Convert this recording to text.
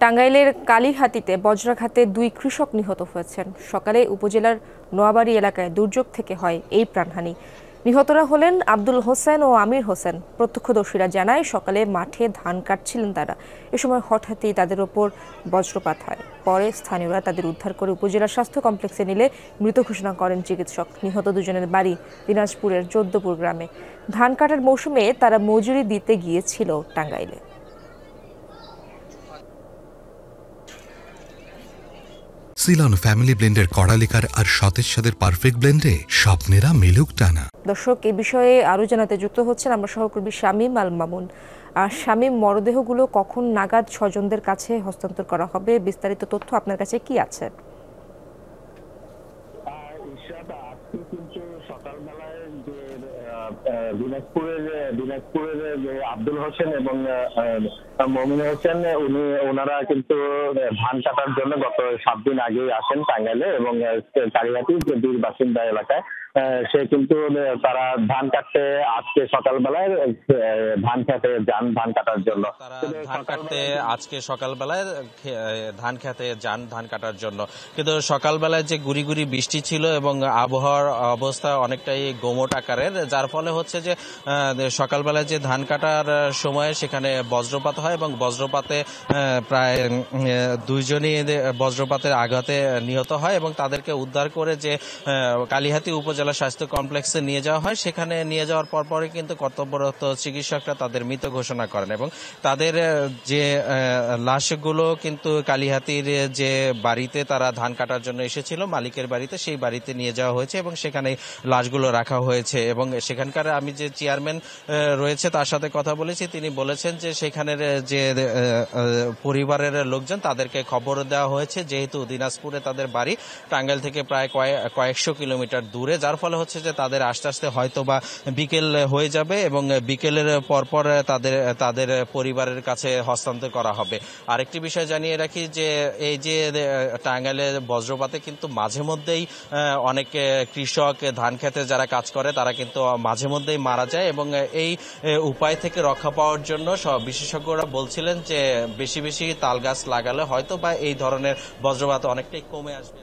টাঙ্গাইলের কালীহাতীতে বজ্রাঘাতে 2 কৃষক নিহত হয়েছেন। সকালে উপজেলার নোয়াবাড়ি এলাকায় দুর্যোগ থেকে হয় এই প্রাণহানি। নিহতরা হলেন আব্দুল হোসেন ও আমির হোসেন। প্রত্যক্ষদর্শীরা জানায় সকালে মাঠে ধান কাটছিলেন তারা। এ সময় হঠাৎই তাদের ওপর বজ্রপাত হয়। পরে স্থানীয়রা তাদের উদ্ধার করে উপজেলা স্বাস্থ্য কমপ্লেক্সে নিলে মৃত ঘোষণা করেন চিকিৎসক। নিহত দুজনের বাড়ি দিনাজপুরের চৌদ্দপুর গ্রামে। ধান কাটার মৌসুমে তারা মজুরি দিতে গিয়েছিল টাঙ্গাইলে। সিলন ফ্যামিলি ব্লেন্ডের কড়ালিকার আর সতেজ স্বাদের পারফেক্ট ব্লেন্ডে স্বপ্নেরা মেলুক টানা। দর্শক, এই বিষয়ে আরো জানাতে যুক্ত হচ্ছেন আমরা সহকর্মী শামীম আল মামুন। আর শামীম, মরদেহগুলো কখন নাগাদ স্বজনদের কাছে হস্তান্তর করা হবে, বিস্তারিত তথ্য আপনার কাছে কি আছে? সকালবেলায় যে দিনাজপুরের যে আব্দুল হোসেন এবং মমিন হোসেন ওনারা কিন্তু ধান কাটার জন্য গত 7 দিন আগেই আসেন টাঙ্গাইলে এবং কালীহাতি যে বীর বাসিন্দা এলাকায় সে কিন্তু তারা ধান কাটতে আজকে সকালবেলায় ধান খেতে যান ধান কাটার জন্য। ধান কাটার জন্য কিন্তু সকালবেলায় যে গুড়ি গুড়ি বৃষ্টি ছিল এবং আবহাওয়ার অবস্থা অনেকটাই গোমট আকারের, যার ফলে হচ্ছে যে সকালবেলায় যে ধান কাটার সময়ে সেখানে বজ্রপাত হয় এবং বজ্রপাতে প্রায় 2 জনই বজ্রপাতের আঘাতে নিহত হয় এবং তাদেরকে উদ্ধার করে যে কালীহাতি উপজেলা স্বাস্থ্য কমপ্লেক্সে নিয়ে যাওয়া হয়। সেখানে নিয়ে যাওয়ার পরপরই কিন্তু কর্তব্যরত চিকিৎসকরা তাদের মৃত ঘোষণা করেন এবং তাদের যে লাশগুলো কিন্তু কালীহাতির যে বাড়িতে তারা ধান কাটার জন্য এসেছিল মালিকের বাড়িতে, সেই বাড়িতে নিয়ে যাওয়া হয়েছে এবং সেখানে লাশগুলো রাখা হয়েছে। এবং সেখানকার আমি যে চেয়ারম্যান রয়েছে তার সাথে কথা বলেছি, তিনি বলেছেন যে সেখানের যে পরিবারের লোকজন তাদেরকে খবর দেওয়া হয়েছে, যেহেতু দিনাজপুরে তাদের বাড়ি, টাঙ্গাইল থেকে প্রায় কয়েকশো কিলোমিটার দূরে, যার ফলে হচ্ছে যে তাদের আস্তে আস্তে হয়তো বা বিকেল হয়ে যাবে এবং বিকেলের পরপর তাদের পরিবারের কাছে হস্তান্তর করা হবে। আরেকটি বিষয় জানিয়ে রাখি যে এই যে টাঙ্গাইলে বজ্রপাতে কিন্তু মাঝে মধ্যেই অনেক কৃষক ধান খেতে যারা কাজ করে তারা কিন্তু মাঝে মধ্যেই মারা যায় এবং এই উপায় থেকে রক্ষা পাওয়ার জন্য সব বিশেষজ্ঞরা বলছিলেন যে বেশি বেশি তাল গাছ লাগালে হয়তো বা এই ধরনের বজ্রপাত অনেকটাই কমে আসবে।